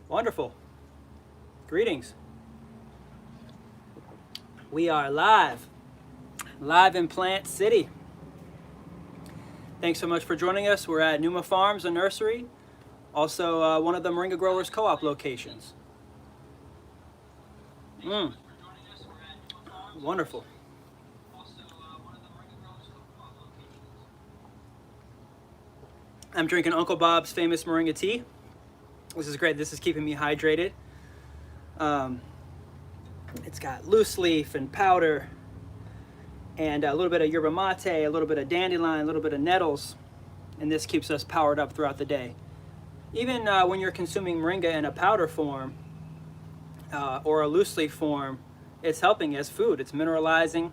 Wonderful. Greetings. We are live in Plant City. Thanks so much for joining us. We're at Numa Farms, a nursery, also one of the Moringa Growers Co-op locations. Wonderful. I'm drinking Uncle Bob's famous Moringa Tea. This is great. This is keeping me hydrated. It's got loose leaf and powder and a little bit of yerba mate, a little bit of dandelion, a little bit of nettles, and this keeps us powered up throughout the day. Even when you're consuming moringa in a powder form or a loose leaf form, it's helping as food. It's mineralizing.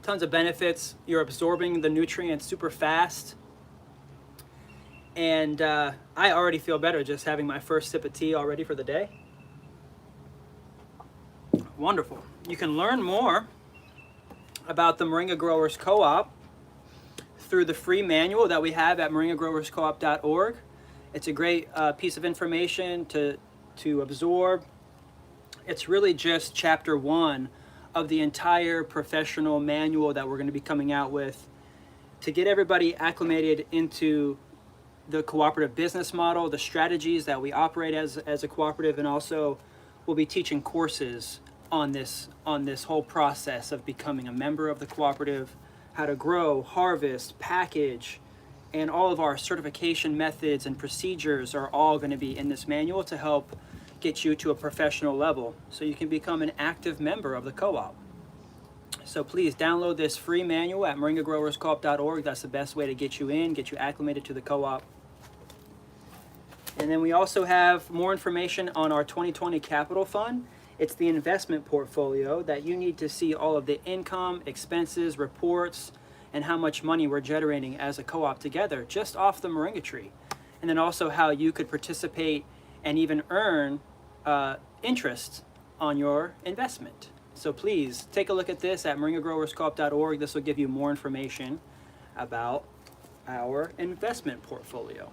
Tons of benefits. You're absorbing the nutrients super fast. And I already feel better just having my first sip of tea already for the day. Wonderful. You can learn more about the Moringa Growers Co-op through the free manual that we have at moringagrowerscoop.org. It's a great piece of information to absorb. It's really just chapter 1 of the entire professional manual that we're going to be coming out with to get everybody acclimated into the cooperative business model, the strategies that we operate as a cooperative, and also we'll be teaching courses on this whole process of becoming a member of the cooperative, how to grow, harvest, package, and all of our certification methods and procedures are all going to be in this manual to help get you to a professional level so you can become an active member of the co-op. So please download this free manual at moringagrowerscoop.org. That's the best way to get you in, get you acclimated to the co-op. And then we also have more information on our 2020 Capital Fund. It's the investment portfolio that you need to see all of the income, expenses, reports, and how much money we're generating as a co-op together just off the Moringa tree. And then also how you could participate and even earn interest on your investment. So please take a look at this at moringagrowerscoop.org. This will give you more information about our investment portfolio.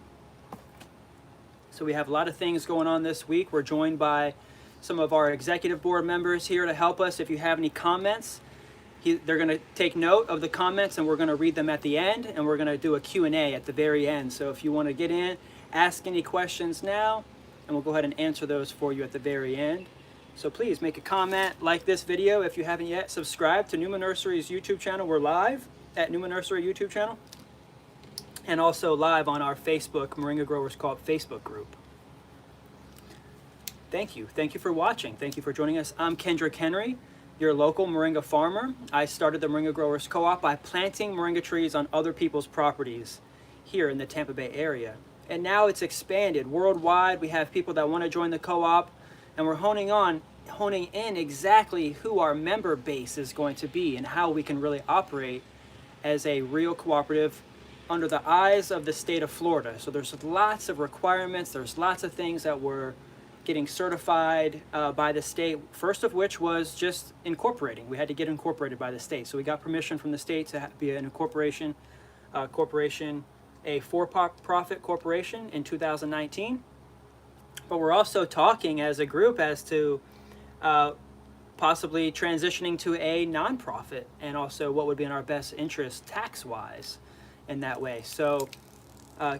So we have a lot of things going on this week. We're joined by some of our executive board members here to help us. If you have any comments, they're going to take note of the comments and we're going to read them at the end, and we're going to do a Q&A at the very end. So if you want to get in, ask any questions now, and we'll go ahead and answer those for you at the very end. So please make a comment, like this video. If you haven't yet, subscribe to Numa Nursery's YouTube channel. We're live at Numa Nursery YouTube channel, and also live on our Facebook, Moringa Growers Co-op Facebook group. Thank you. Thank you for watching. Thank you for joining us. I'm Kendrick Henry, your local moringa farmer. I started the Moringa Growers Co-op by planting moringa trees on other people's properties here in the Tampa Bay area. And now it's expanded worldwide. We have people that want to join the co-op, and we're honing in exactly who our member base is going to be and how we can really operate as a real cooperative under the eyes of the state of Florida. So there's lots of requirements. There's lots of things that we're getting certified by the state, first of which was just incorporating. We had to get incorporated by the state. So we got permission from the state to be an incorporation, a for-profit corporation in 2019. But we're also talking as a group as to possibly transitioning to a nonprofit, and also what would be in our best interest tax-wise in that way. So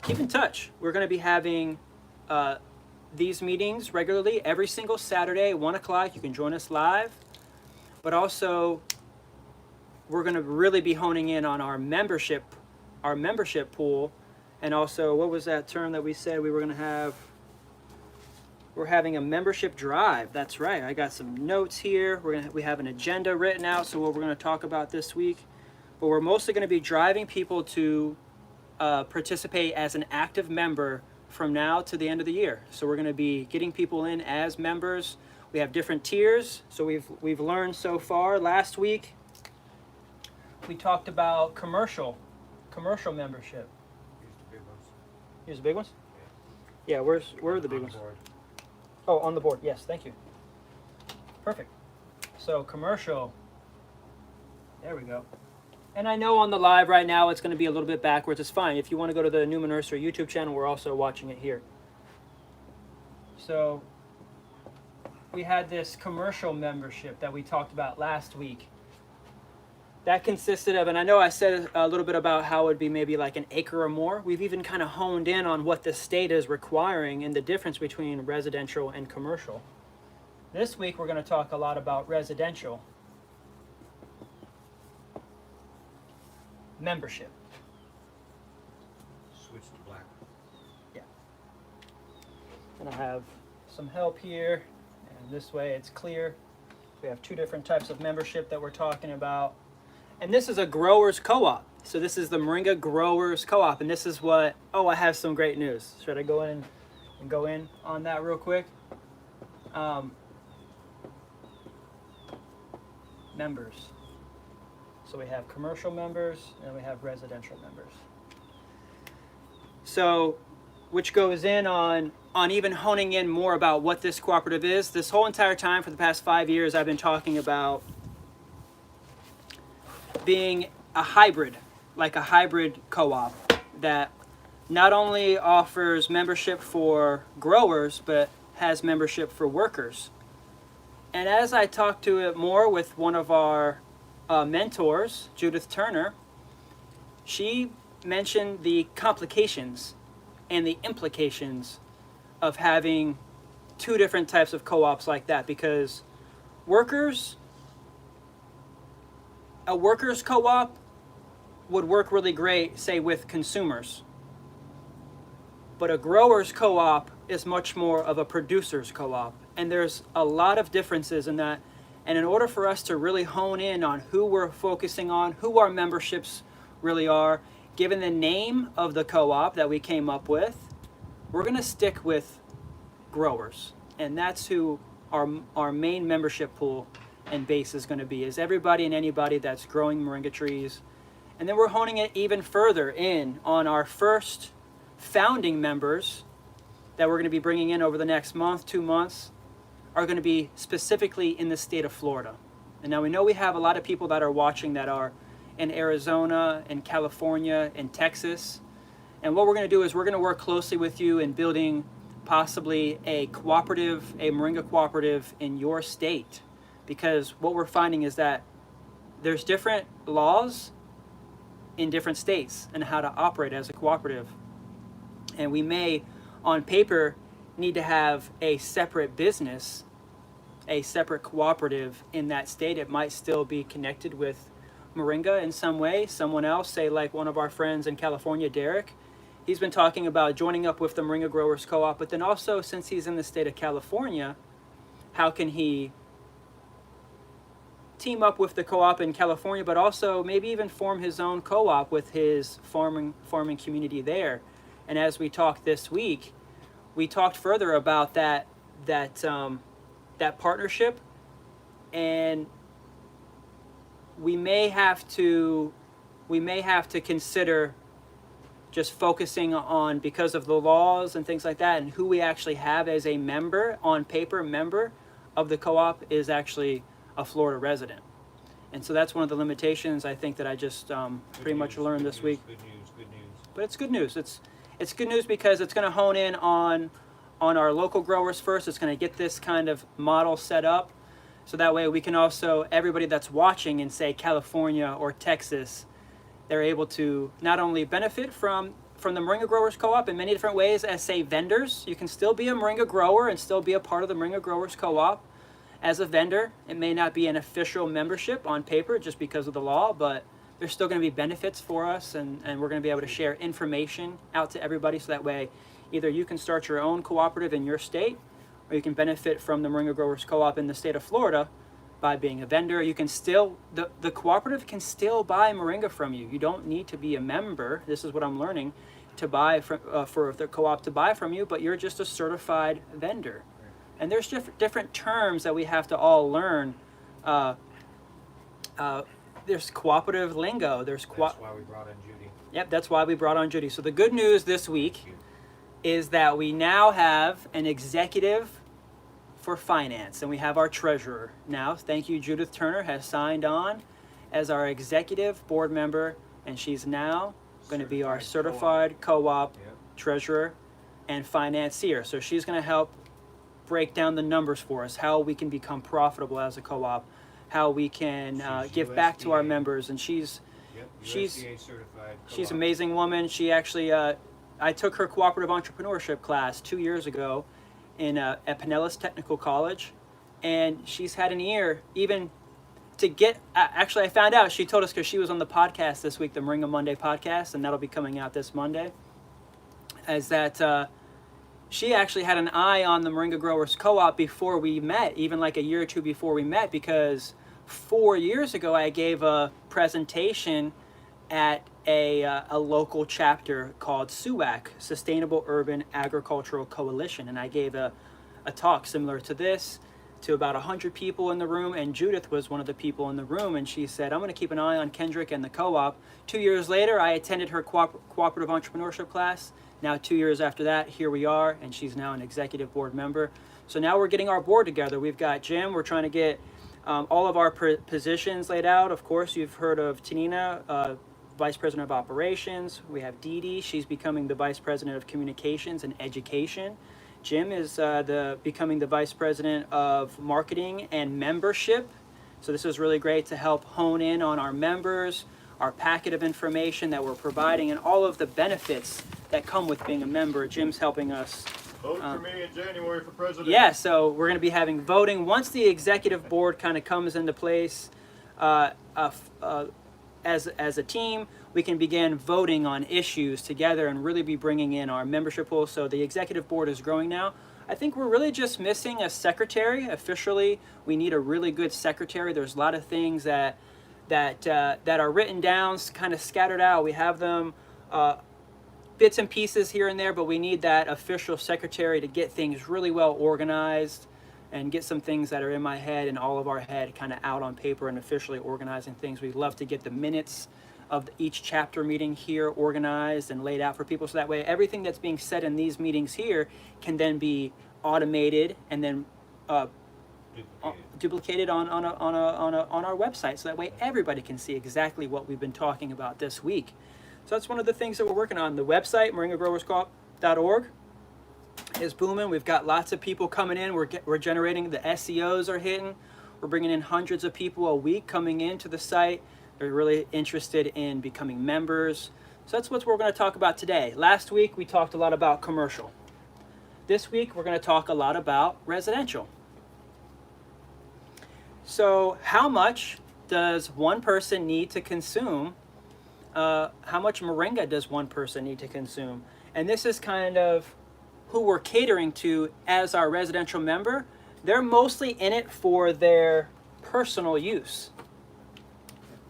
keep in touch. We're going to be having these meetings regularly every single Saturday, 1 o'clock. You can join us live. But also, we're going to really be honing in on our membership pool. And also, what was that term that we said we were going to have? We're having a membership drive. That's right. I got some notes here. We have an agenda written out, so what we're going to talk about this week. But we're mostly going to be driving people to participate as an active member from now to the end of the year. So we're going to be getting people in as members. We have different tiers. So we've learned so far. Last week we talked about commercial membership. Here's the big ones. Here's the big ones? Yeah, where are the big ones? Board. Oh, on the board. Yes, thank you. Perfect. So commercial. There we go. And I know on the live right now it's going to be a little bit backwards. It's fine. If you want to go to the Newman Nursery YouTube channel, we're also watching it here. So we had this commercial membership that we talked about last week. That consisted of, and I know I said a little bit about how it would be maybe like an acre or more. We've even kind of honed in on what the state is requiring and the difference between residential and commercial. This week we're going to talk a lot about residential membership. Switch to black. Yeah. And I have some help here, and this way it's clear. We have two different types of membership that we're talking about. And this is a growers co-op. So this is the Moringa Growers Co-op, and this is what, oh, I have some great news. Should I go in and go in on that real quick? Members. So we have commercial members and we have residential members. So, which goes in on even honing in more about what this cooperative is. This whole entire time for the past 5 years, I've been talking about being a hybrid, like a hybrid co-op that not only offers membership for growers, but has membership for workers. And as I talked to it more with one of our mentors, Judith Turner, she mentioned the complications and the implications of having two different types of co-ops like that, because a workers co-op would work really great, say, with consumers. But a growers co-op is much more of a producers co-op. And there's a lot of differences in that. And in order for us to really hone in on who we're focusing on, who our memberships really are, given the name of the co-op that we came up with, we're going to stick with growers. And that's who our main membership pool and base is going to be, is everybody and anybody that's growing moringa trees. And then we're honing it even further in on our first founding members that we're going to be bringing in over the next month, 2 months, are going to be specifically in the state of Florida. And now we know we have a lot of people that are watching that are in Arizona and California and Texas. And what we're going to do is we're going to work closely with you in building possibly a cooperative, a moringa cooperative in your state. Because what we're finding is that there's different laws in different states and how to operate as a cooperative. And we may, on paper, need to have a separate business, a separate cooperative in that state. It might still be connected with moringa in some way. Someone else, say like one of our friends in California, Derek, he's been talking about joining up with the Moringa Growers Co-op, but then also, since he's in the state of California, how can he team up with the co-op in California, but also maybe even form his own co-op with his farming community there. And as we talked this week, we talked further about that partnership, and we may have to consider just focusing on, because of the laws and things like that, and who we actually have as a member, on paper member of the co-op, is actually a Florida resident. And so that's one of the limitations, I think, that I just pretty much learned this week. Good news. But it's good news. It's good news because it's going to hone in on our local growers first. It's going to get this kind of model set up, so that way we can also, everybody that's watching in, say, California or Texas, they're able to not only benefit from the Moringa Growers Co-op in many different ways as, say, vendors. You can still be a moringa grower and still be a part of the Moringa Growers Co-op as a vendor. It may not be an official membership on paper just because of the law, but there's still going to be benefits for us, and we're going to be able to share information out to everybody, so that way either you can start your own cooperative in your state, or you can benefit from the Moringa Growers Co-op in the state of Florida by being a vendor. You can still, the cooperative can still buy moringa from you. You don't need to be a member. This is what I'm learning, to buy from, for the co-op to buy from you, but you're just a certified vendor. And there's different terms that we have to all learn. There's cooperative lingo. That's why we brought in Judy. Yep, that's why we brought on Judy. So the good news this week is that we now have an executive for finance, and we have our treasurer now. Thank you, Judith Turner has signed on as our executive board member, and she's now going to be our Certified certified co-op Yep. treasurer and financier. So she's going to help break down the numbers for us, how we can become profitable as a co-op, how we can She's give back to our USDA. members. And she's Yep. She's- USDA certified. she's co-op. an amazing woman. She actually, I took her cooperative entrepreneurship class 2 years ago at Pinellas Technical College, and she's had an ear even to get. Actually, I found out, she told us because she was on the podcast this week, the Moringa Monday podcast, and that'll be coming out this Monday. As that, she actually had an eye on the Moringa Growers Co-op before we met, even like a year or two before we met, because 4 years ago I gave a presentation at a local chapter called SUAC, Sustainable Urban Agricultural Coalition, and I gave a talk similar to this to about 100 people in the room, and Judith was one of the people in the room, and she said, I'm going to keep an eye on Kendrick and the co-op. 2 years later, I attended her cooperative entrepreneurship class. Now 2 years after that, here we are, and she's now an executive board member. So now we're getting our board together. We've got Jim. We're trying to get all of our positions laid out. Of course, you've heard of Tanina, Vice President of Operations. We have Dee Dee. She's becoming the Vice President of Communications and Education. Jim is becoming the Vice President of Marketing and Membership. So this is really great to help hone in on our members, our packet of information that we're providing, and all of the benefits that come with being a member. Jim's helping us. Vote for me in January for president. Yeah, so we're going to be having voting. Once the executive board kind of comes into place as a team, we can begin voting on issues together and really be bringing in our membership pool. So the executive board is growing now. I think we're really just missing a secretary. Officially, we need a really good secretary. There's a lot of things that are written down, kind of scattered out. We have them bits and pieces here and there, but we need that official secretary to get things really well organized and get some things that are in my head and all of our head kind of out on paper and officially organizing things. We'd love to get the minutes of each chapter meeting here organized and laid out for people, so that way everything that's being said in these meetings here can then be automated and then duplicated on our website, so that way everybody can see exactly what we've been talking about this week. So that's one of the things that we're working on. The website, moringagrowersco.org, is booming. We've got lots of people coming in. We're generating, the SEOs are hitting. We're bringing in hundreds of people a week coming into the site. They're really interested in becoming members. So that's what we're going to talk about today. Last week we talked a lot about commercial. This week we're going to talk a lot about residential. So how much does one person need to consume? How much moringa does one person need to consume? And this is kind of who we're catering to as our residential member. They're mostly in it for their personal use.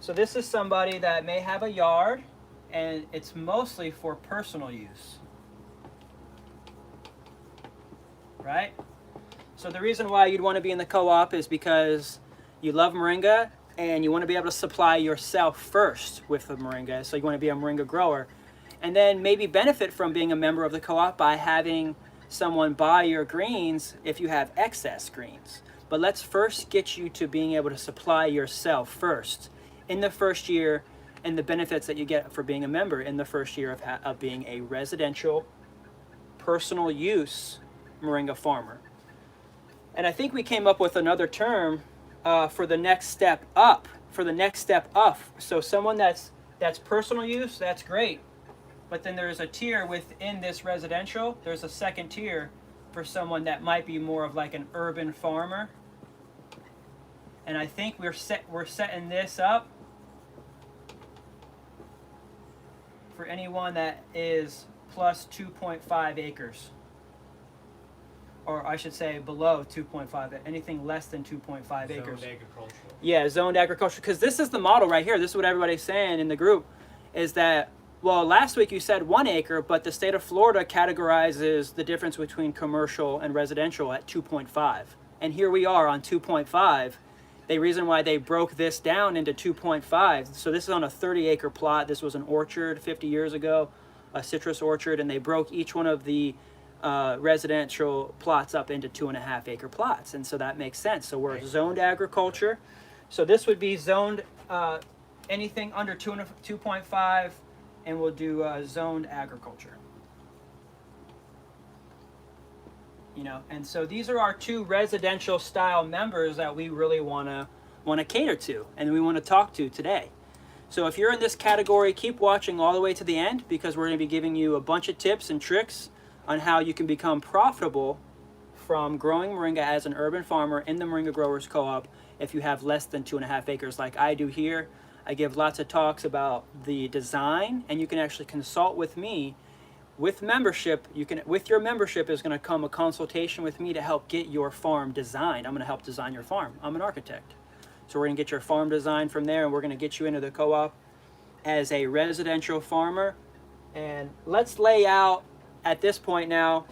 So this is somebody that may have a yard, and it's mostly for personal use, right? So the reason why you'd want to be in the co-op is because you love moringa and you want to be able to supply yourself first with the moringa. So you want to be a moringa grower, and then maybe benefit from being a member of the co-op by having someone buy your greens if you have excess greens. But let's first get you to being able to supply yourself first in the first year, and the benefits that you get for being a member in the first year of being a residential, personal use moringa farmer. And I think we came up with another term for the next step up. So someone that's personal use, that's great. But then there's a tier within this residential. There's a second tier for someone that might be more of like an urban farmer. And I think we're setting this up for anyone that is plus 2.5 acres. Or I should say below 2.5, anything less than 2.5 acres. Zoned agricultural. Yeah, zoned agriculture. Because this is the model right here. This is what everybody's saying in the group, is that, well, last week you said 1 acre, but the state of Florida categorizes the difference between commercial and residential at 2.5. And here we are on 2.5. The reason why they broke this down into 2.5, so this is on a 30-acre plot. This was an orchard 50 years ago, a citrus orchard, and they broke each one of the residential plots up into 2.5-acre plots, and so that makes sense. So we're zoned agriculture. So this would be zoned anything under 2.5, and we'll do zoned agriculture. You know, and so these are our 2 residential style members that we really want to cater to, and we want to talk to today. So if you're in this category, keep watching all the way to the end, because we're going to be giving you a bunch of tips and tricks on how you can become profitable from growing moringa as an urban farmer in the Moringa Growers Co-op if you have less than 2.5 acres like I do here. I give lots of talks about the design, and you can actually consult with me. With membership, with your membership is going to come a consultation with me to help get your farm designed. I'm going to help design your farm. I'm an architect. So we're going to get your farm designed from there, and we're going to get you into the co-op as a residential farmer. And let's lay out at this point now,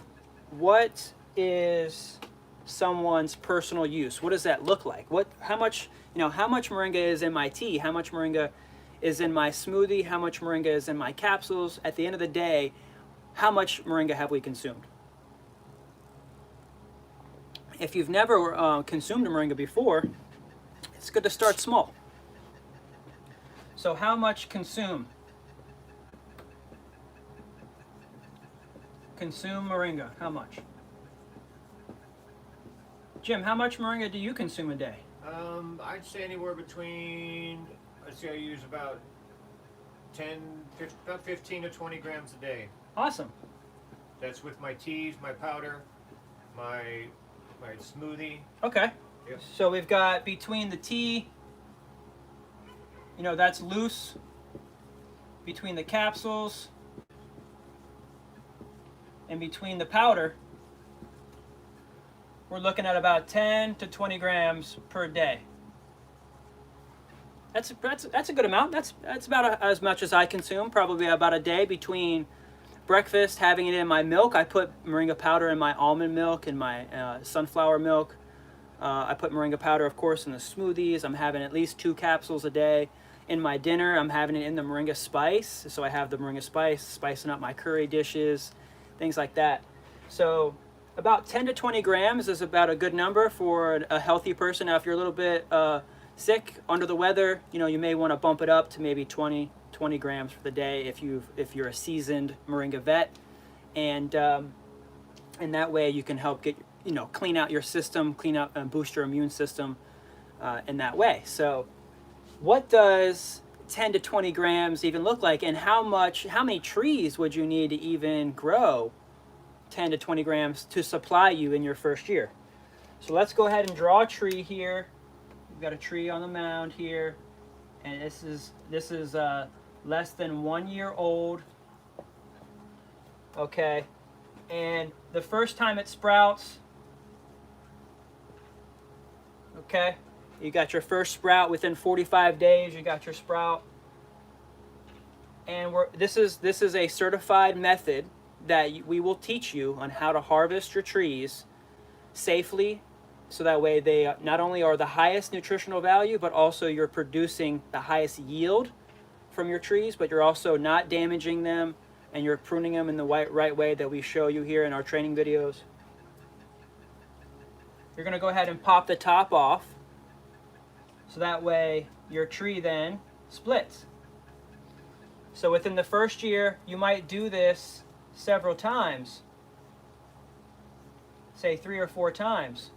what is someone's personal use? What does that look like? How much moringa is in my tea? How much moringa is in my smoothie? How much moringa is in my capsules? At the end of the day, how much moringa have we consumed? If you've never consumed a moringa before, it's good to start small. So how much consume? Consume moringa, how much? Jim, how much moringa do you consume a day? I'd say anywhere between, I'd say I use about 15 to 20 grams a day. Awesome. That's with my teas, my powder, my smoothie. Okay. Yep. So we've got between the tea, that's loose, between the capsules, and between the powder, we're looking at about 10 to 20 grams per day. That's a good amount. That's about as much as I consume, probably about a day. Between breakfast, having it in my milk, I put moringa powder in my almond milk and my sunflower milk. I put moringa powder, of course, in the smoothies. I'm having at least 2 capsules a day. In my dinner, I'm having it in the moringa spice. So I have the moringa spice, spicing up my curry dishes, things like that. So about 10 to 20 grams is about a good number for a healthy person. Now, if you're a little bit sick, under the weather, you may want to bump it up to maybe 20 grams for the day if you're a seasoned moringa vet, and that way you can help get clean out your system, clean out and boost your immune system in that way. So what does 10 to 20 grams even look like, and how many trees would you need to even grow 10 to 20 grams to supply you in your first year? So let's go ahead and draw a tree here. We've got a tree on the mound here, and this is less than 1 year old. Okay, and the first time it sprouts, okay, you got your first sprout within 45 days. You got your sprout, and this is a certified method that we will teach you on how to harvest your trees safely, so that way they not only are the highest nutritional value, but also you're producing the highest yield from your trees, but you're also not damaging them, and you're pruning them in the right way that we show you here in our training videos. You're going to go ahead and pop the top off, so that way your tree then splits. So within the first year, you might do this several times, say 3 or 4 times.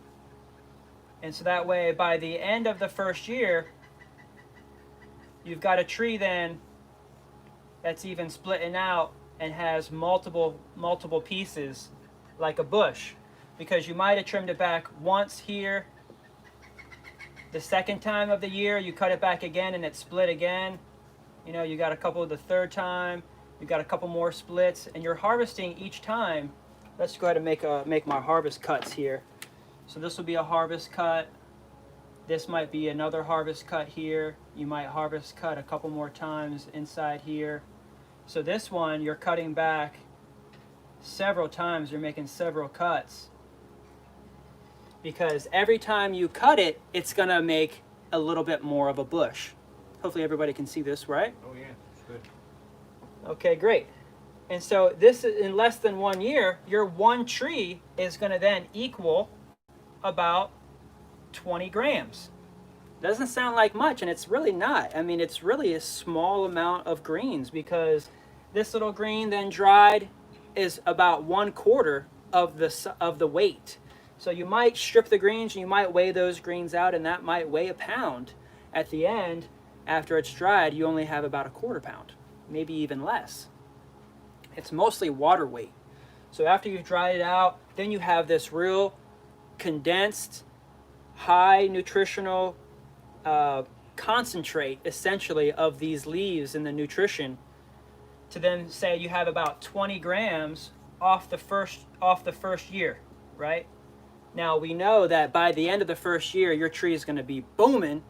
And so that way, by the end of the first year, you've got a tree then that's even splitting out and has multiple pieces, like a bush, because you might have trimmed it back once here. The second time of the year, you cut it back again and it split again. You got a couple the third time, you got a couple more splits, and you're harvesting each time. Let's go ahead and make my harvest cuts here. So this will be a harvest cut. This might be another harvest cut here. You might harvest cut a couple more times inside here. So this one, you're cutting back several times. You're making several cuts, because every time you cut it, it's going to make a little bit more of a bush. Hopefully everybody can see this, right? Oh yeah, it's good. Okay, great. And so this, in less than 1 year, your one tree is going to then equal about 20 grams. Doesn't sound like much, and it's really not. I mean, it's really a small amount of greens, because this little green then dried is about 1/4 of the weight. So you might strip the greens and you might weigh those greens out, and that might weigh a pound. At the end, after it's dried, you only have about 1/4 pound, maybe even less. It's mostly water weight. So after you've dried it out, then you have this real condensed, high nutritional concentrate, essentially, of these leaves and the nutrition, to then say you have about 20 grams off the first year, right? Now we know that by the end of the first year, your tree is going to be booming.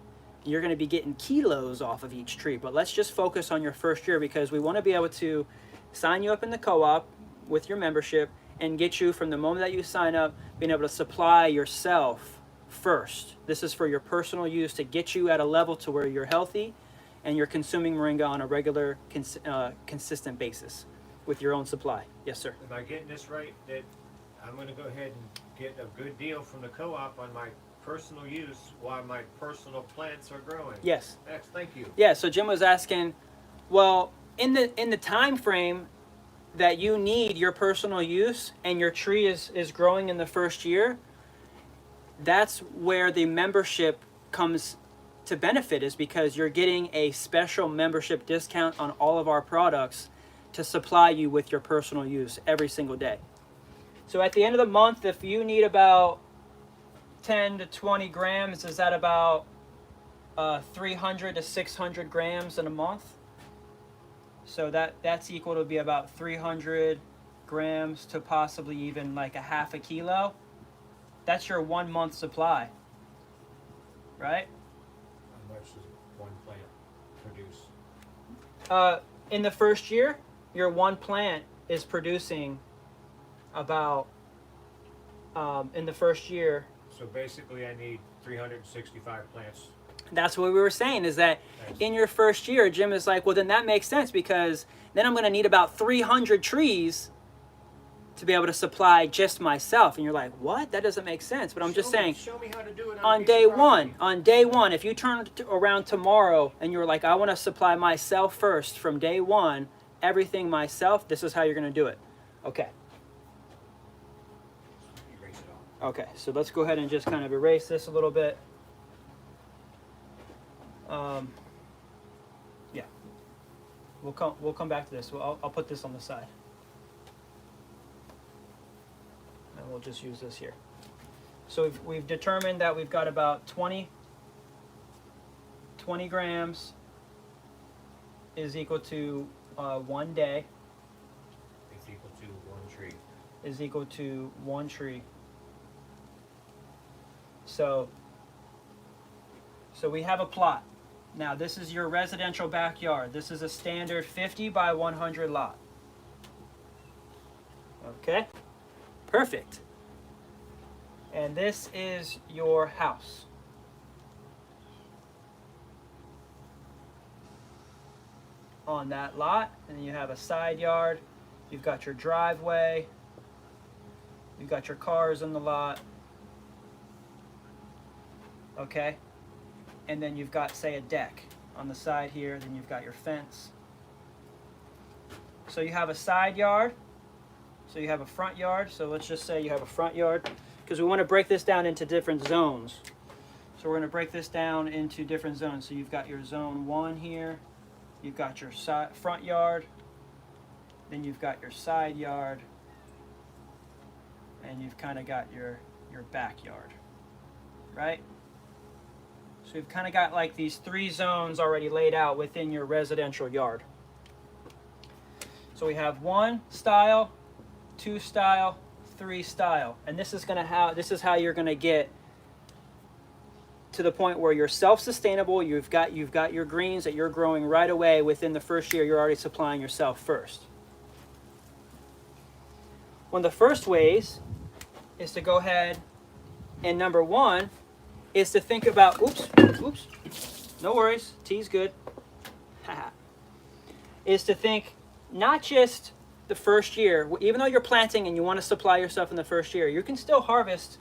You're going to be getting kilos off of each tree. But let's just focus on your first year, because we want to be able to sign you up in the co-op with your membership and get you, from the moment that you sign up, being able to supply yourself first. This is for your personal use, to get you at a level to where you're healthy and you're consuming moringa on a regular, consistent basis with your own supply. Yes, sir. Am I getting this right? That I'm going to go ahead and get a good deal from the co-op on my personal use while my personal plants are growing? Yes. Thank you. Yeah, so Jim was asking, well, in the time frame that you need your personal use and your tree is growing in the first year, that's where the membership comes to benefit, is because you're getting a special membership discount on all of our products to supply you with your personal use every single day. So at the end of the month, if you need about 10 to 20 grams, is that about 300 to 600 grams in a month? So that's equal to be about 300 grams to possibly even like a half a kilo. That's your 1 month supply, right? How much does one plant produce? In the first year, your one plant is producing about, in the first year. So basically I need 365 plants. That's what we were saying, is that in your first year, Jim is like, well, then that makes sense, because then I'm going to need about 300 trees to be able to supply just myself. And you're like, what? That doesn't make sense. But I'm just saying, Show me how to do it on day one, if you turn around tomorrow and you're like, I want to supply myself first from day one, everything myself, this is how you're going to do it. Okay. Erase it all. Okay, so let's go ahead and just kind of erase this a little bit. Yeah, we'll come back to this. I'll put this on the side, and we'll just use this here. So we've determined that we've got about 20 grams is equal to 1 day. It's equal to one tree. Is equal to one tree. So we have a plot. Now this is your residential backyard. This is a standard 50 by 100 lot. Okay? Perfect. And this is your house. On that lot, and you have a side yard. You've got your driveway. You've got your cars in the lot. Okay? And then you've got, say, a deck on the side here. Then you've got your fence. So you have a side yard. So you have a front yard. So let's just say you have a front yard, because we want to break this down into different zones. So we're going to break this down into different zones. So you've got your zone 1 here. You've got your front yard. Then you've got your side yard. And you've kind of got your backyard. Right? So we've kind of got like these 3 zones already laid out within your residential yard. So we have 1 style, 2 style, 3 style, and this is how you're going to get to the point where you're self-sustainable. You've got your greens that you're growing right away within the first year. You're already supplying yourself first. One of the first ways is to go ahead and, number 1, is to think about, oops, no worries, tea's good, is to think not just the first year. Even though you're planting and you want to supply yourself in the first year, you can still harvest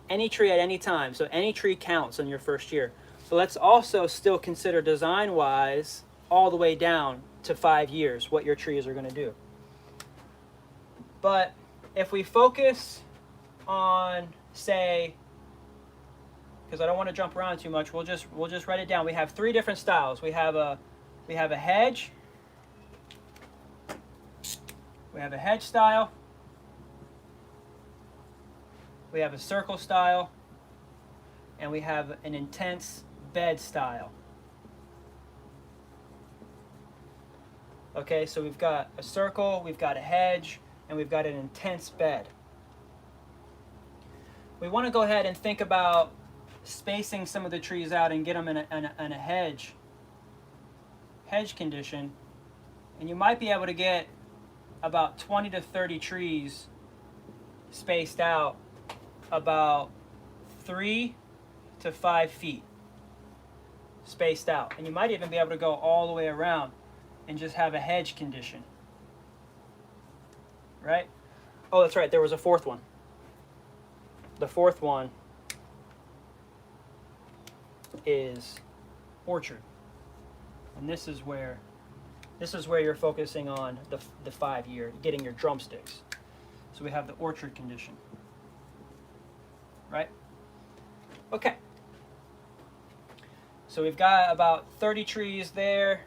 any tree at any time, so any tree counts in your first year. But let's also still consider design-wise all the way down to 5 years what your trees are going to do. But if we focus on, say, because I don't want to jump around too much, we'll just write it down. We have 3 different styles. We have a hedge. We have a hedge style. We have a circle style, and we have an intense bed style. Okay, so we've got a circle, we've got a hedge, and we've got an intense bed. We want to go ahead and think about spacing some of the trees out and get them in a hedge condition, and you might be able to get about 20 to 30 trees spaced out about 3 to 5 feet spaced out, and you might even be able to go all the way around and just have a hedge condition, right? Oh, that's right, there was a 4th one. The 4th one is orchard, and this is where you're focusing on the 5 year, getting your drumsticks. So we have the orchard condition, right? Okay. So we've got about 30 trees there.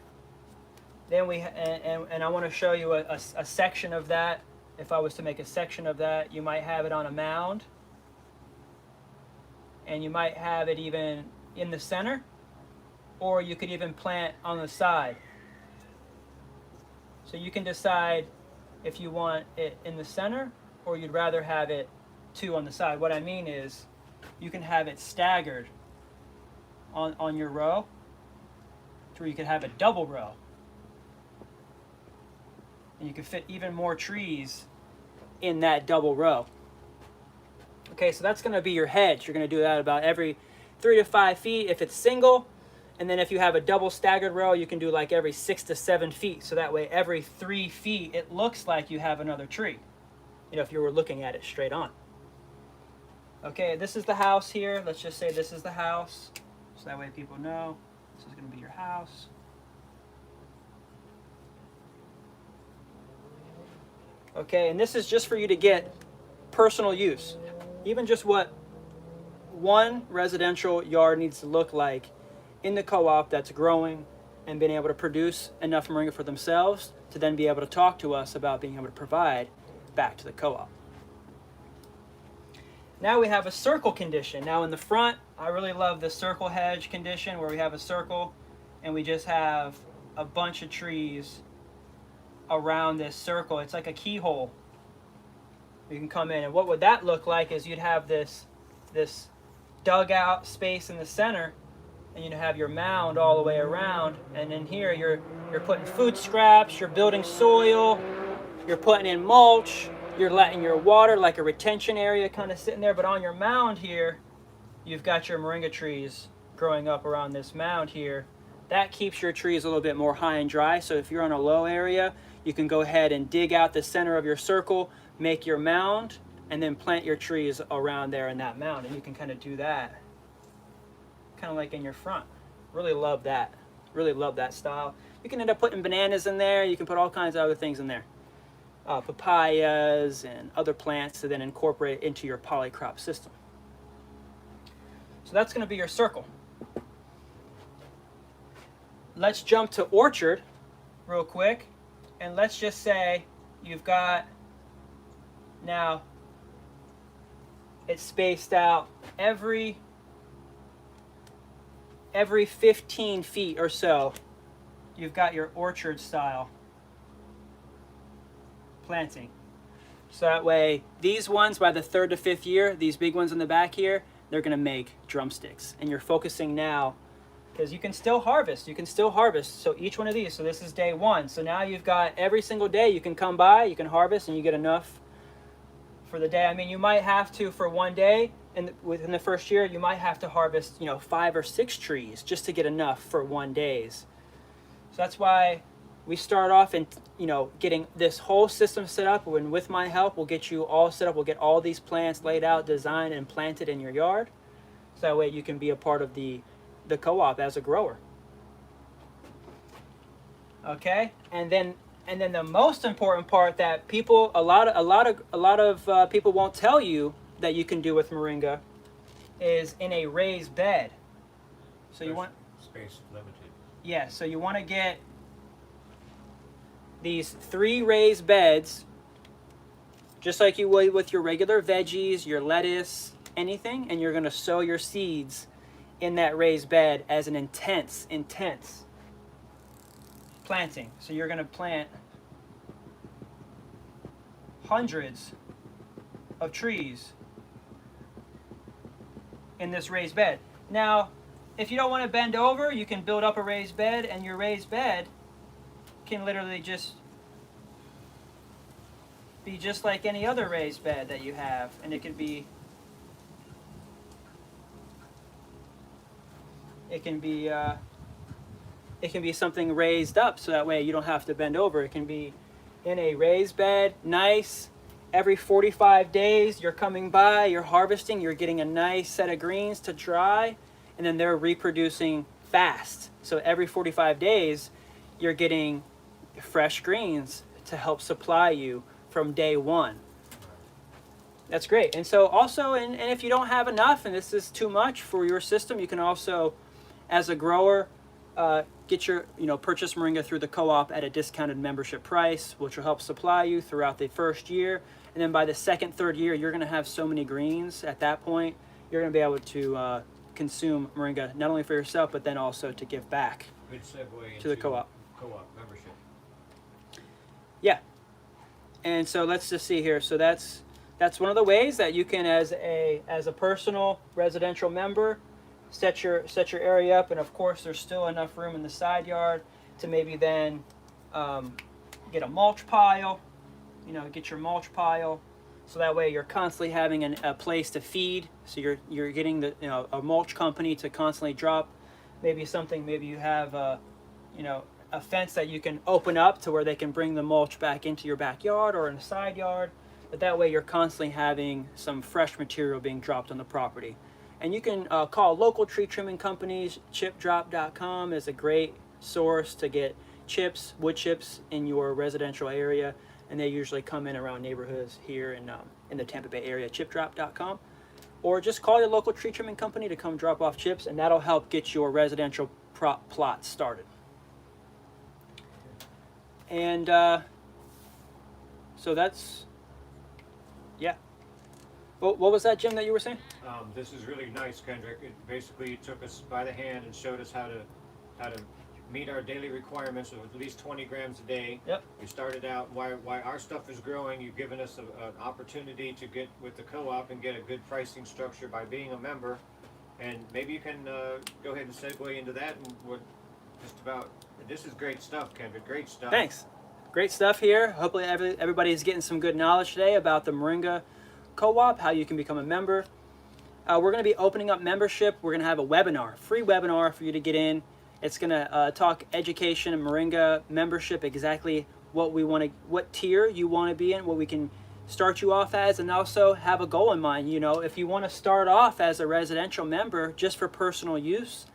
Then and I want to show you a section of that. If I was to make a section of that, you might have it on a mound, and you might have it even in the center, or you could even plant on the side. So you can decide if you want it in the center or you'd rather have it 2 on the side. What I mean is you can have it staggered on your row, or you could have a double row. And you can fit even more trees in that double row. Okay, so that's going to be your hedge. You're going to do that about every 3 to 5 feet if it's single. And then if you have a double staggered row, you can do like every 6 to 7 feet. So that way every 3 feet, it looks like you have another tree. You know, if you were looking at it straight on. Okay, this is the house here. Let's just say this is the house. So that way people know this is going to be your house. Okay, and this is just for you to get personal use. Even just what one residential yard needs to look like in the co-op that's growing and being able to produce enough moringa for themselves to then be able to talk to us about being able to provide back to the co-op. Now we have a circle condition. Now in the front, I really love the circle hedge condition where we have a circle and we just have a bunch of trees around this circle. It's like a keyhole. You can come in, and what would that look like is you'd have this dugout space in the center, and you'd have your mound all the way around, and in here you're putting food scraps, you're building soil, you're putting in mulch, you're letting your water, like a retention area, kind of sitting there. But on your mound here, you've got your moringa trees growing up around this mound here. That keeps your trees a little bit more high and dry. So if you're on a low area, you can go ahead and dig out the center of your circle, make your mound, and then plant your trees around there in that mound. And you can kind of do that kind of like in your front. Really love that. Really love that style. You can end up putting bananas in there. You can put all kinds of other things in there. Papayas and other plants to then incorporate into your polycrop system. So that's going to be your circle. Let's jump to orchard real quick, and let's just say you've got, now it's spaced out every 15 feet or so. You've got your orchard style planting. So that way, these ones by the 3rd to 5th year, these big ones in the back here, they're going to make drumsticks. And you're focusing now, because you can still harvest. So each one of these, so this is day 1. So now you've got every single day you can come by, you can harvest, and you get enough for the day. I mean, you might have to, for one day, within the first year, you might have to harvest, 5 or 6 trees just to get enough for one day's. So that's why we start off in, getting this whole system set up. And with my help, we'll get you all set up. We'll get all these plants laid out, designed, and planted in your yard. So that way you can be a part of the the co-op as a grower. Okay, and then the most important part that people, a lot of people won't tell you that you can do with moringa is in a raised bed. So you want space limited. yeah, so you want to get these 3 raised beds, just like you would with your regular veggies, your lettuce, anything, and you're going to sow your seeds in that raised bed as an intense planting. So you're going to plant hundreds of trees in this raised bed. Now, if you don't want to bend over, you can build up a raised bed, and your raised bed can literally just be just like any other raised bed that you have, and it can be something raised up, so that way you don't have to bend over. It can be in a raised bed, nice. Every 45 days you're coming by, you're harvesting, you're getting a nice set of greens to dry, and then they're reproducing fast. So every 45 days you're getting fresh greens to help supply you from day one. That's great. And so also, and if you don't have enough and this is too much for your system, you can also, as a grower, get your, purchase moringa through the co-op at a discounted membership price, which will help supply you throughout the first year. And then by the second, third year, you're going to have so many greens at that point, you're going to be able to consume moringa not only for yourself, but then also to give back Good segue to the co-op. Co-op membership. Yeah. And so let's just see here. So that's one of the ways that you can, as a personal residential member, set your area up. And of course, there's still enough room in the side yard to maybe then get a mulch pile. Get your mulch pile, so that way you're constantly having a place to feed. So you're getting a mulch company to constantly drop maybe something. Maybe you have a fence that you can open up to where they can bring the mulch back into your backyard or in the side yard. But that way you're constantly having some fresh material being dropped on the property. And you can call local tree trimming companies. Chipdrop.com is a great source to get wood chips in your residential area. And they usually come in around neighborhoods here in the Tampa Bay area. Chipdrop.com. Or just call your local tree trimming company to come drop off chips, and that'll help get your residential plot started. And so that's, yeah. What was that, Jim, that you were saying? This is really nice, Kendrick. It basically took us by the hand and showed us how to meet our daily requirements of at least 20 grams a day. Yep. We started out why our stuff is growing. You've given us an opportunity to get with the co-op and get a good pricing structure by being a member. And maybe you can go ahead and segue into that. And we're just about, this is great stuff, Kendrick. Great stuff. Thanks. Great stuff here. Hopefully everybody's getting some good knowledge today about the Moringa Co-op, how you can become a member. We're going to be opening up membership. We're going to have a webinar, free webinar for you to get in. It's going to talk education and Moringa membership, exactly what tier you want to be in, what we can start you off as, and also have a goal in mind. If you want to start off as a residential member just for personal use,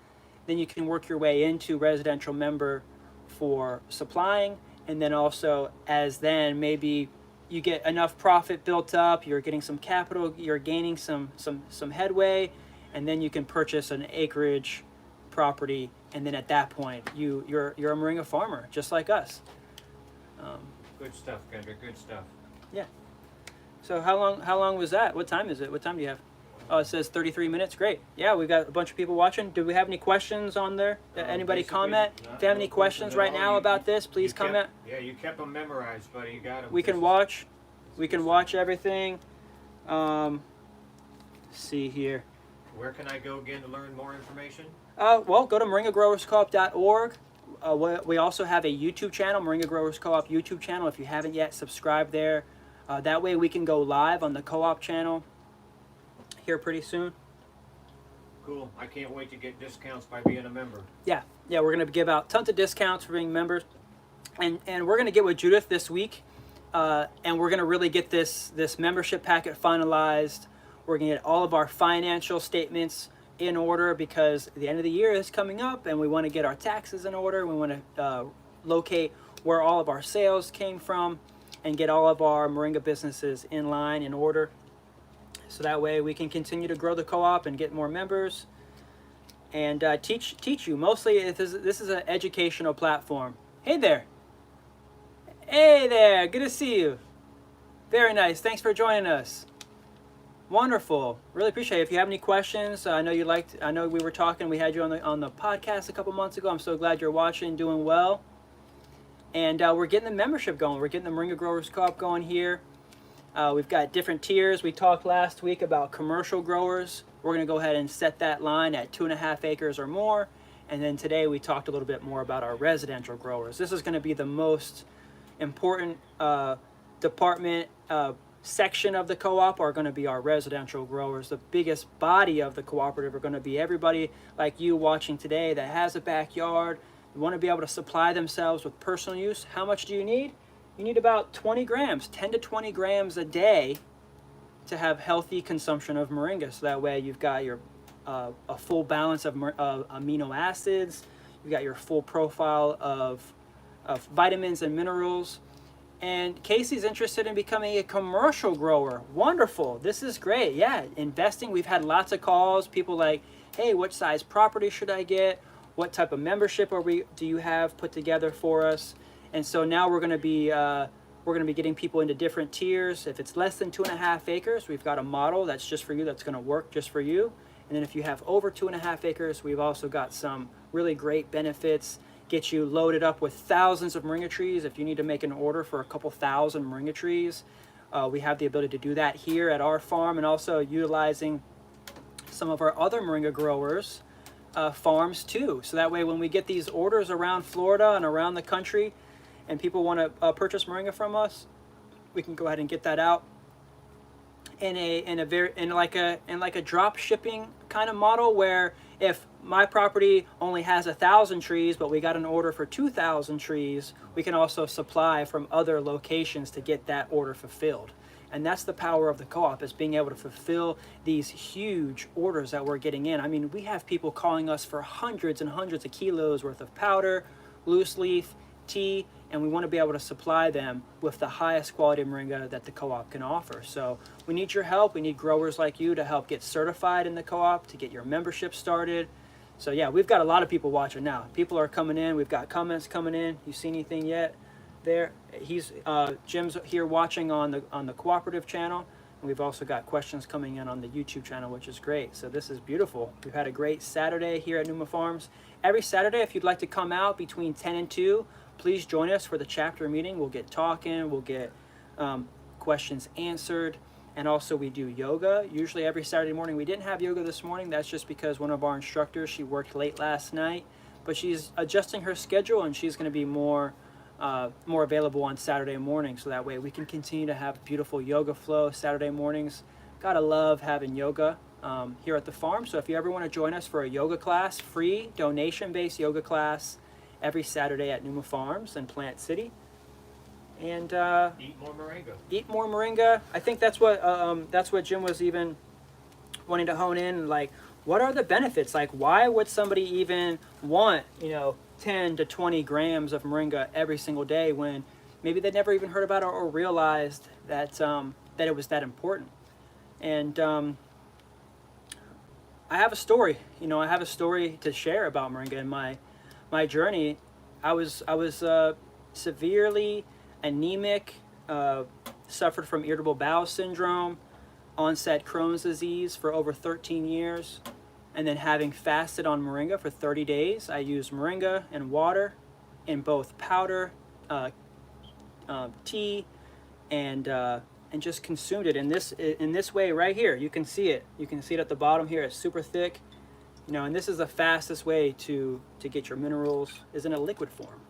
then you can work your way into residential member for supplying, and then also then maybe you get enough profit built up, you're getting some capital, you're gaining some headway, and then you can purchase an acreage property, and then at that point you're a Moringa farmer just like us. Good stuff, Kendrick. Good stuff. Yeah. So how long was that? What time is it? What time do you have? Oh, it says 33 minutes. Great. Yeah, we've got a bunch of people watching. Do we have any questions on there? Anybody comment? If you have any questions right now about this, please comment. You kept them memorized, buddy. You got them. We can watch everything. See here. Where can I go again to learn more information? Well, go to moringagrowerscoop.org. We also have a YouTube channel, Moringa Growers Co-op YouTube channel. If you haven't yet, subscribe there. That way we can go live on the co-op channel here pretty soon. Cool. I can't wait to get discounts by being a member. Yeah, we're going to give out tons of discounts for being members. And we're going to get with Judith this week. And we're going to really get this membership packet finalized. We're going to get all of our financial statements in order because the end of the year is coming up and we want to get our taxes in order. We want to locate where all of our sales came from and get all of our Moringa businesses in line, in order. So that way we can continue to grow the co-op and get more members and teach you. Mostly this is an educational platform. Hey there. Hey there, good to see you. Very nice, thanks for joining us. Wonderful, really appreciate it. If you have any questions, I know we were talking, we had you on the podcast a couple months ago. I'm so glad you're watching, doing well. And we're getting the membership going. We're getting the Moringa Growers Co-op going here. We've got different tiers. We talked last week about commercial growers. We're gonna go ahead and set that line at 2.5 acres or more. And then today we talked a little bit more about our residential growers. This is gonna be the most important department section of the co-op are going to be our residential growers. The biggest body of the cooperative are going to be everybody like you watching today that has a backyard. You want to be able to supply themselves with personal use. How much do you need? You need about 20 grams, 10 to 20 grams a day to have healthy consumption of moringa. So that way you've got your a full balance of amino acids. You've got your full profile of vitamins and minerals. And Casey's interested in becoming a commercial grower. Wonderful. This is great. Yeah, investing. We've had lots of calls. People like, hey, what size property should I get? What type of membership do you have put together for us? And so now we're going to be getting people into different tiers. If it's less than 2.5 acres, we've got a model that's just for you, that's going to work just for you. And then if you have over 2.5 acres, we've also got some really great benefits. Get you loaded up with thousands of moringa trees. If you need to make an order for a couple thousand moringa trees, we have the ability to do that here at our farm, and also utilizing some of our other moringa growers farms too. So that way when we get these orders around Florida and around the country and people want to purchase moringa from us, we can go ahead and get that out in like a drop shipping kind of model, where if my property only has 1,000 trees, but we got an order for 2,000 trees, we can also supply from other locations to get that order fulfilled. And that's the power of the co-op, is being able to fulfill these huge orders that we're getting in. I mean, we have people calling us for hundreds and hundreds of kilos worth of powder, loose leaf, tea, and we want to be able to supply them with the highest quality moringa that the co-op can offer. So we need your help. We need growers like you to help get certified in the co-op, to get your membership started. So yeah, we've got a lot of people watching now. People are coming in. We've got comments coming in. You see anything yet? There, Jim's here watching on the cooperative channel, and we've also got questions coming in on the YouTube channel, which is great. So this is beautiful. We've had a great Saturday here at Numa Farms. Every Saturday, if you'd like to come out between 10 and 2, please join us for the chapter meeting. We'll get talking, we'll get questions answered, and also we do yoga. Usually every Saturday morning. We didn't have yoga this morning. That's just because one of our instructors, she worked late last night, but she's adjusting her schedule, and she's going to be more available on Saturday morning, so that way we can continue to have beautiful yoga flow Saturday mornings. Gotta love having yoga here at the farm. So if you ever want to join us for a yoga class, free donation-based yoga class, every Saturday at Numa Farms in Plant City. And eat more moringa. Eat more moringa. I think that's what Jim was even wanting to hone in. Like, what are the benefits? Like, why would somebody even want 10 to 20 grams of moringa every single day when maybe they never even heard about it or realized that that it was that important? And I have a story. I have a story to share about moringa in my journey. I was severely anemic, suffered from irritable bowel syndrome, onset Crohn's disease for over 13 years, and then having fasted on moringa for 30 days, I used moringa and water in both powder, tea, and just consumed it in this way right here. You can see it. You can see it at the bottom here. It's super thick. And this is the fastest way to get your minerals, is in a liquid form.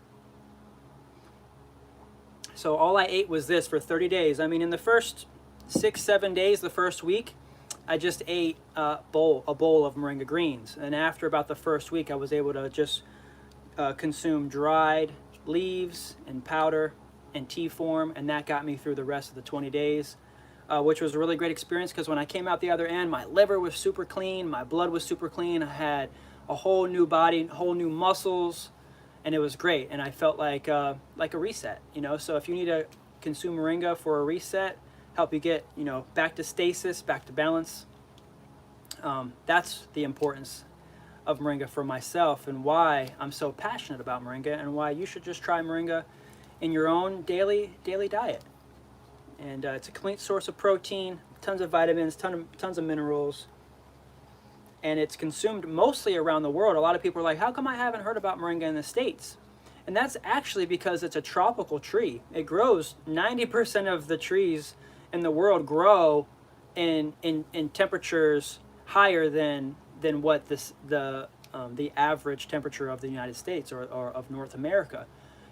So all I ate was this for 30 days. I mean, in the first 6-7 days, the first week, I just ate a bowl of moringa greens. And after about the first week, I was able to just consume dried leaves and powder and tea form, and that got me through the rest of the 20 days. which was a really great experience because when I came out the other end, my liver was super clean, my blood was super clean, I had a whole new body, whole new muscles, and it was great. And I felt like a reset, you know. So if you need to consume moringa for a reset, help you get, you know, back to stasis, back to balance, that's the importance of moringa for myself and why I'm so passionate about moringa and why you should just try moringa in your own daily diet. And it's a complete source of protein, tons of vitamins, tons of minerals, and it's consumed mostly around the world. A lot of people are like, how come I haven't heard about moringa in the States? And that's actually because it's a tropical tree. It grows, 90% of the trees in the world grow in temperatures higher than what the average temperature of the United States or of North America.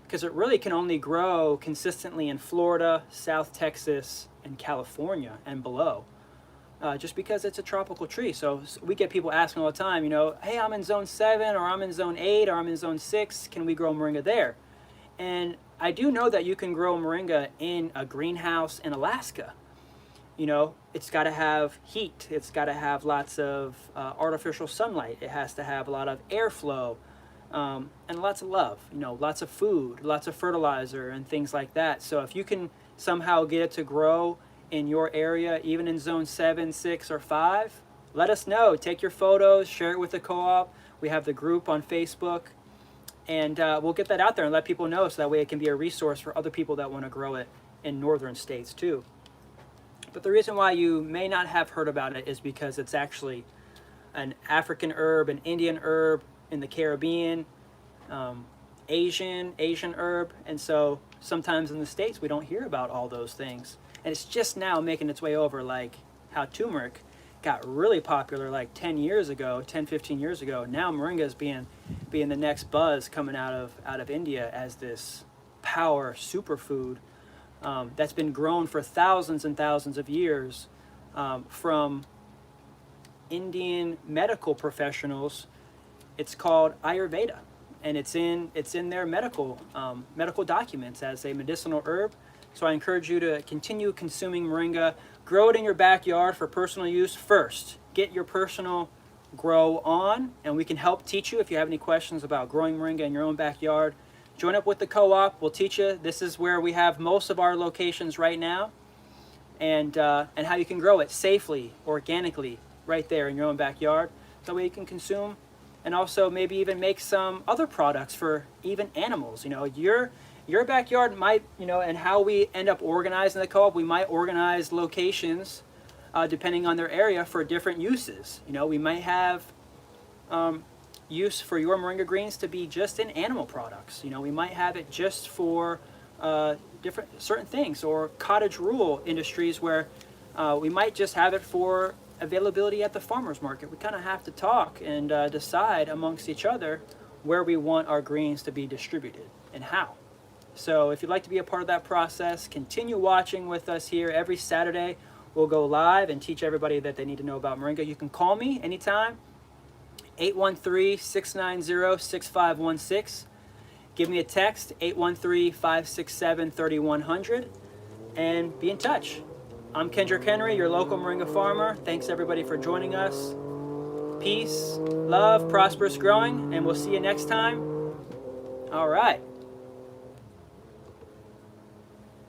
Because it really can only grow consistently in Florida, South Texas, and California and below, just because it's a tropical tree. So we get people asking all the time, you know, hey, I'm in zone 7 or I'm in zone 8 or I'm in zone 6, can we grow moringa there? And I do know that you can grow moringa in a greenhouse in Alaska. You know, it's got to have heat, it's got to have lots of artificial sunlight, it has to have a lot of airflow, and lots of love, you know, lots of food, lots of fertilizer and things like that. So if you can somehow get it to grow in your area, even in zone 7, 6, or 5, let us know. Take your photos, share it with the co-op. We have the group on Facebook, and we'll get that out there and let people know so that way it can be a resource for other people that want to grow it in northern states too. But the reason why you may not have heard about it is because it's actually an African herb, an Indian herb, in the Caribbean, Asian herb, and so sometimes in the States we don't hear about all those things. And it's just now making its way over, like how turmeric got really popular like 10, 15 years ago. Now moringa is being the next buzz coming out of India as this power superfood that's been grown for thousands and thousands of years from Indian medical professionals. It's called Ayurveda, and it's in their medical documents as a medicinal herb. So I encourage you to continue consuming moringa. Grow it in your backyard for personal use first. Get your personal grow on, and we can help teach you if you have any questions about growing moringa in your own backyard. Join up with the co-op. We'll teach you. This is where we have most of our locations right now, and how you can grow it safely, organically, right there in your own backyard. That way you can consume, and also maybe even make some other products for even animals. You know, your backyard might, you know, and how we end up organizing the co-op, we might organize locations depending on their area for different uses. You know, we might have use for your moringa greens to be just in animal products. You know, we might have it just for certain things, or cottage rural industries where we might just have it for availability at the farmer's market. We kind of have to talk and decide amongst each other where we want our greens to be distributed and how. So if you'd like to be a part of that process, continue watching with us here every Saturday. We'll go live and teach everybody that they need to know about moringa. You can call me anytime, 813-690-6516. Give me a text, 813-567-3100, and be in touch. I'm Kendrick Henry, your local moringa farmer. Thanks everybody for joining us. Peace, love, prosperous growing, and we'll see you next time. All right.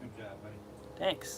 Good job, buddy. Thanks.